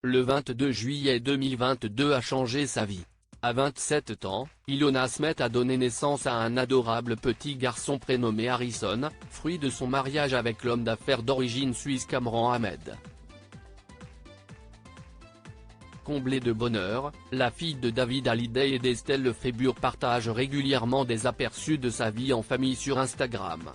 le 22 juillet 2022 a changé sa vie. À 27 ans, Ilona Smet a donné naissance à un adorable petit garçon prénommé Harrison, fruit de son mariage avec l'homme d'affaires d'origine suisse Kamran Ahmed. Comblée de bonheur, la fille de David Hallyday et d'Estelle Lefébure partage régulièrement des aperçus de sa vie en famille sur Instagram.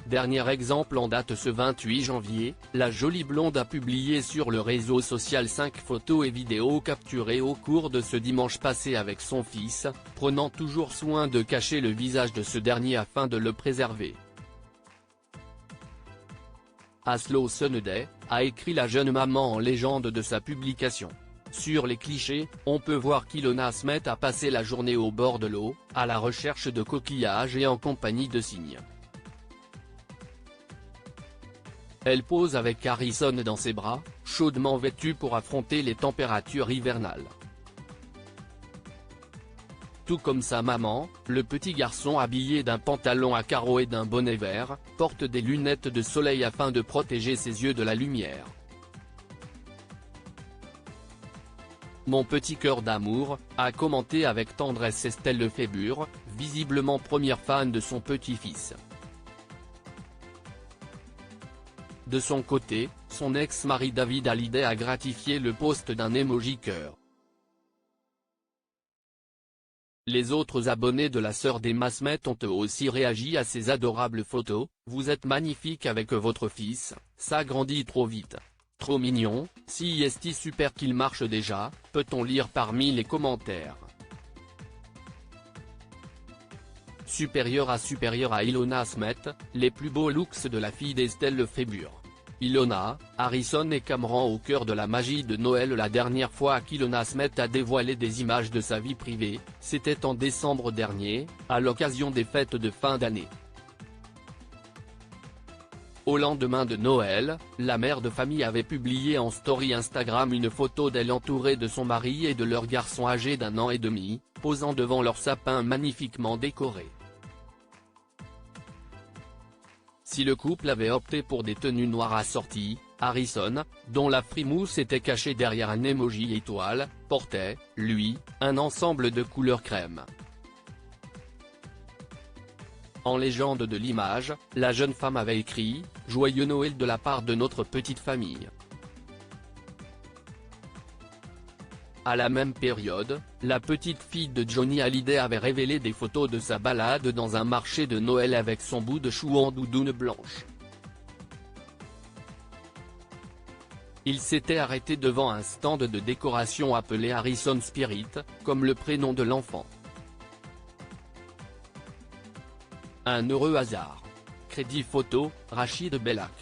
Dernier exemple en date ce 28 janvier, la jolie blonde a publié sur le réseau social 5 photos et vidéos capturées au cours de ce dimanche passé avec son fils, prenant toujours soin de cacher le visage de ce dernier afin de le préserver. Aslo Sunday, a écrit la jeune maman en légende de sa publication. Sur les clichés, on peut voir qu'Ilona Smet a passé la journée au bord de l'eau, à la recherche de coquillages et en compagnie de cygnes. Elle pose avec Harrison dans ses bras, chaudement vêtu pour affronter les températures hivernales. Tout comme sa maman, le petit garçon habillé d'un pantalon à carreaux et d'un bonnet vert, porte des lunettes de soleil afin de protéger ses yeux de la lumière. Mon petit cœur d'amour, a commenté avec tendresse Estelle Lefébure, visiblement première fan de son petit-fils. De son côté, son ex-mari David Hallyday a gratifié le post d'un emoji cœur. Les autres abonnés de la sœur d'Emma Smet ont eux aussi réagi à ces adorables photos. Vous êtes magnifique avec votre fils, ça grandit trop vite. Trop mignon, si est super qu'il marche déjà, peut-on lire parmi les commentaires. Supérieur à Ilona Smet, les plus beaux looks de la fille d'Estelle Lefébure. Ilona, Harrison et Kamran au cœur de la magie de Noël. La dernière fois qu'Ilona Smet a dévoilé des images de sa vie privée, c'était en décembre dernier, à l'occasion des fêtes de fin d'année. Au lendemain de Noël, la mère de famille avait publié en story Instagram une photo d'elle entourée de son mari et de leur garçon âgé d'1 an et demi, posant devant leur sapin magnifiquement décoré. Si le couple avait opté pour des tenues noires assorties, Harrison, dont la frimousse était cachée derrière un emoji étoile, portait, lui, un ensemble de couleur crème. En légende de l'image, la jeune femme avait écrit « Joyeux Noël de la part de notre petite famille ». À la même période, la petite fille de Johnny Hallyday avait révélé des photos de sa balade dans un marché de Noël avec son bout de chou en doudoune blanche. Il s'était arrêté devant un stand de décoration appelé Harrison Spirit, comme le prénom de l'enfant. Un heureux hasard. Crédit photo, Rachid Bellac.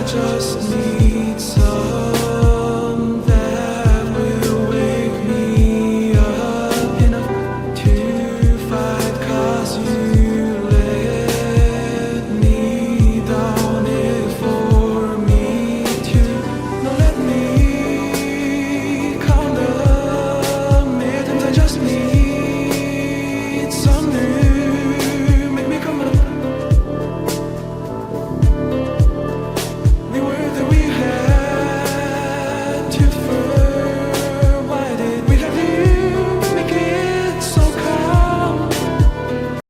Just need